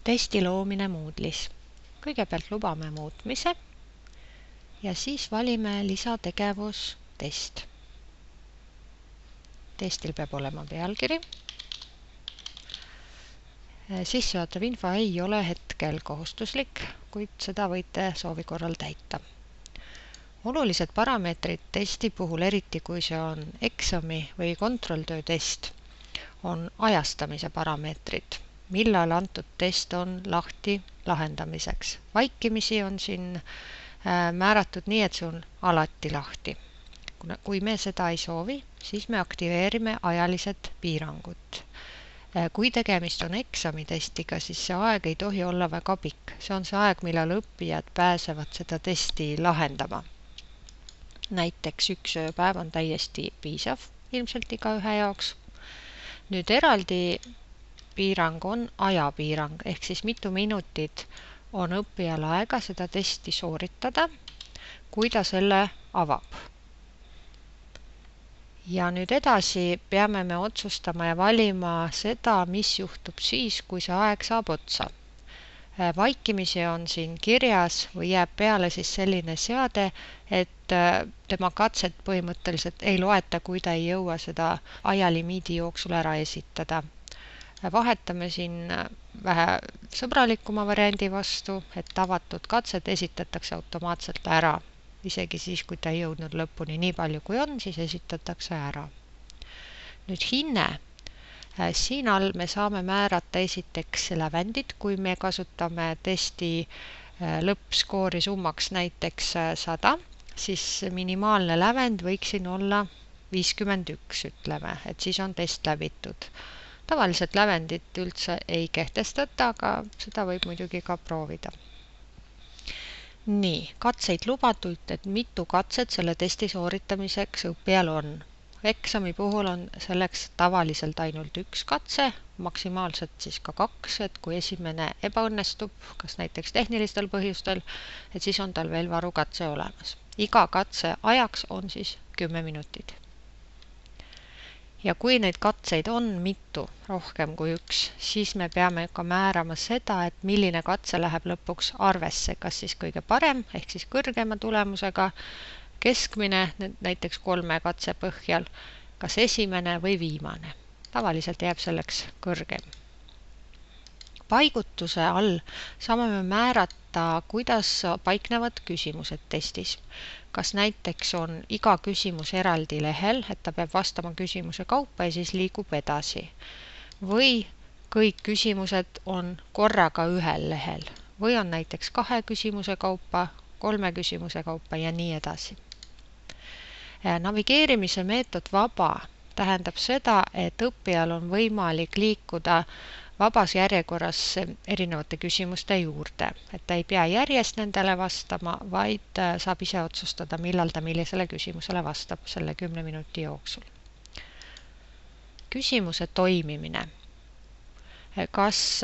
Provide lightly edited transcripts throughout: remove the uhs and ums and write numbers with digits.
Testi loomine Moodle'is. Kõigepealt lubame muutmise ja siis valime lisategevus test. Testil peab olema pealkiri. Sissejuhatav info ei ole hetkel kohustuslik, kuid seda võite soovi korral täita. Olulised parameetrid testi puhul, eriti kui see on eksami või kontrolltöö test, on ajastamise parameetrid, millal antud test on lahti lahendamiseks. Vaikimisi on siin määratud nii, et see on alati lahti. Kui me seda ei soovi, siis me aktiveerime ajalised piirangud. Kui tegemist on eksamitestiga, siis see aeg ei tohi olla väga pikk. See on see aeg, millal õppijad pääsevad seda testi lahendama. Näiteks 1 ööpäev on täiesti piisav ilmselt igaühe jaoks. Nüüd eraldi piirang on ajapiirang, ehk siis mitu minutit on õppijal aega seda testi sooritada, kui ta selle avab. Ja nüüd edasi peame me otsustama ja valima seda, mis juhtub siis, kui see aeg saab otsa. Vaikimisi on siin kirjas või jääb peale siis selline seade, et tema katset põhimõtteliselt ei loeta, kui ta ei jõua seda ajalimiidi jooksul ära esitada. Vahetame siin vähe sõbralikuma variandi vastu, et avatud katset esitatakse automaatselt ära. Isegi siis, kui ta ei jõudnud lõpuni nii palju kui on, siis esitatakse ära. Nüüd hinne. Siin all me saame määrata esiteks lävendid, kui me kasutame testi lõppskoori summaks näiteks 100, siis minimaalne lävend võiks siin olla 51, ütleme, et siis on test läbitud. Tavaliselt lävendit üldse ei kehtestata, aga seda võib muidugi ka proovida. Nii, katseid lubatult, et mitu katset selle testi sooritamiseks õppijal on. Eksami puhul on selleks tavaliselt ainult 1 katse, maksimaalselt siis ka 2, et kui esimene ebaõnnestub, kas näiteks tehnilistel põhjustel, et siis on tal veel varukatse olemas. Iga katse ajaks on siis 10 minutit. Ja kui neid katseid on mitu, rohkem kui 1, siis me peame ka määrama seda, et milline katse läheb lõpuks arvesse, kas siis kõige parem, ehk siis kõrgema tulemusega, keskmine, näiteks 3 katse põhjal, kas esimene või viimane. Tavaliselt jääb selleks kõrgem. Paigutuse all saame me määrata, kuidas paiknevad küsimused testis. Kas näiteks on iga küsimus eraldi lehel, et ta peab vastama küsimuse kaupa ja siis liigub edasi. Või kõik küsimused on korraga ühel lehel. Või on näiteks 2 küsimuse kaupa, 3 küsimuse kaupa ja nii edasi. Navigeerimise meetod vaba tähendab seda, et õppijal on võimalik liikuda vabas järjekorras erinevate küsimuste juurde, et ta ei pea järjest nendele vastama, vaid saab ise otsustada, millal ta millisele küsimusele vastab selle 10 minuti jooksul. Küsimuse toimimine. Kas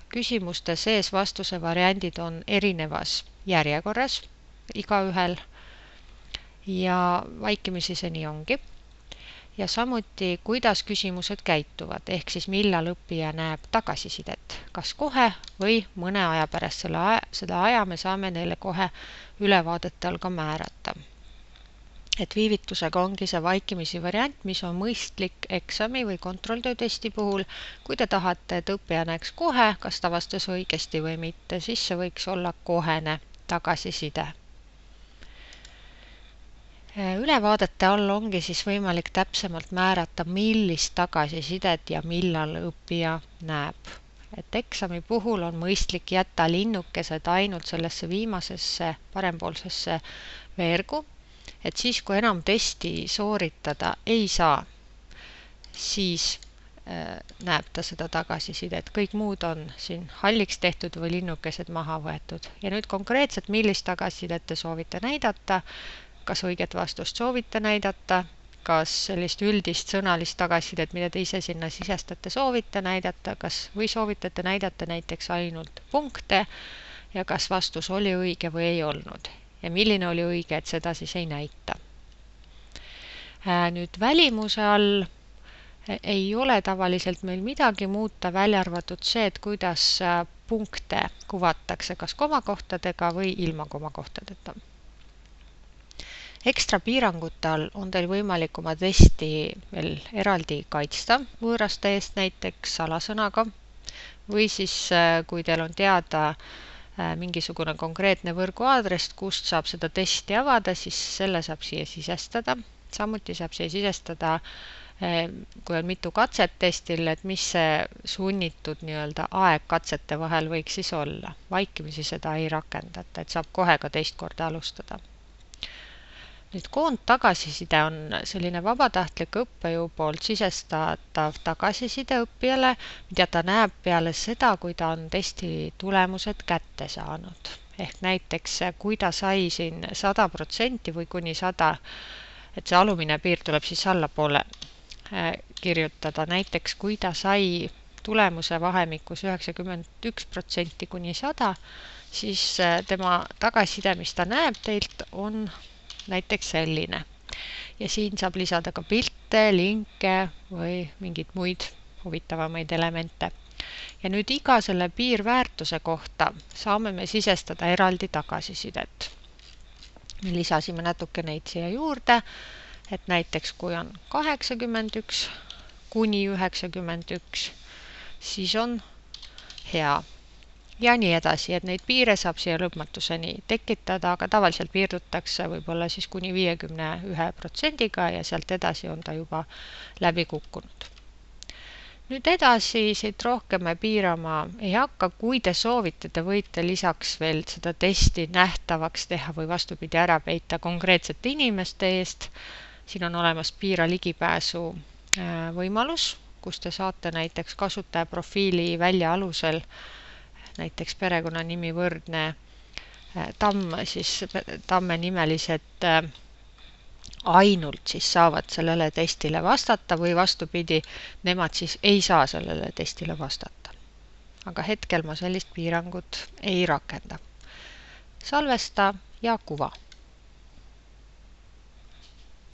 küsimuste sees vastuse variandid on erinevas järjekorras igaühel ja vaikimisi see nii ongi. Ja samuti, kuidas küsimused käituvad, ehk siis millal õppija näeb tagasisidet, kas kohe või mõne aja pärast. Seda aja me saame neile kohe ülevaadete all ka määrata. Et viivitusega ongi see vaikimisi variant, mis on mõistlik eksami või kontrolltöötesti puhul. Kui te tahate, et õppija näeks kohe, kas ta vastas õigesti või mitte, siis see võiks olla kohene tagasiside. Ülevaadete all ongi siis võimalik täpsemalt määrata, millist tagasisidet ja millal õppija näeb. Et eksami puhul on mõistlik jätta linnukesed ainult sellesse viimasesse parempoolsesse veergu, et siis kui enam testi sooritada ei saa, siis näeb ta seda tagasisidet. Kõik muud on siin halliks tehtud või linnukesed maha võetud. Ja nüüd konkreetselt, millist tagasisidet te soovite näidata, kas õiget vastust soovite näidata, kas sellist üldist sõnalist tagasisidet, mida te ise sinna sisestate, soovite näidata, või soovitate näidata näiteks ainult punkte ja kas vastus oli õige või ei olnud. Ja milline oli õige, et seda siis ei näita. Nüüd välimuse all ei ole tavaliselt meil midagi muuta, välja arvatud see, et kuidas punkte kuvatakse kas komakohtadega või ilma komakohtadeta. Ekstra piirangute all on teil võimalik oma testi veel eraldi kaitsta võõraste eest, näiteks salasõnaga, või siis kui teil on teada mingisugune konkreetne võrguaadress, kust saab seda testi avada, siis selle saab siia sisestada. Samuti saab siia sisestada, kui on mitu katset testil, et mis see sunnitud aeg katsete vahel võiks siis olla. Vaikimisi seda ei rakendata, et saab kohe ka teist korda alustada. Nüüd koondtagasiside on selline vabatahtlik õppejõu poolt sisestatav tagasiside õppijale, mida ta näeb peale seda, kui ta on testi tulemused kätte saanud. Ehk näiteks, kui ta sai siin 100% või kuni 100, et see alumine piir tuleb siis allapoole kirjutada. Näiteks, kui ta sai tulemuse vahemikus 91% kuni 100, siis tema tagasiside, mis ta näeb teilt, on näiteks selline. Ja siin saab lisada ka pilte, linke või mingid muid huvitavamaid elemente. Ja nüüd iga selle piirväärtuse kohta saame me sisestada eraldi tagasisidet. Me lisasime natuke neid siia juurde, et näiteks kui on 81 kuni 91, siis on hea. Ja nii edasi, et neid piire saab siia lõpmatuseni tekitada, aga tavaliselt piirdutakse võib-olla siis kuni 51%-ga ja sealt edasi on ta juba läbi kukkunud. Nüüd edasi siit rohkem me piirama ei hakka. Kui te soovite, te võite lisaks veel seda testi nähtavaks teha või vastupidi ära peita konkreetsete inimeste eest. Siin on olemas piira ligipääsu võimalus, kus te saate näiteks kasutajaprofiili välja alusel näiteks perekonnanimi võrdne Tamm, siis Tamme nimelised ainult siis saavad sellele testile vastata või vastupidi, nemad siis ei saa sellele testile vastata. Aga hetkel ma sellist piirangut ei rakenda. Salvesta ja kuva.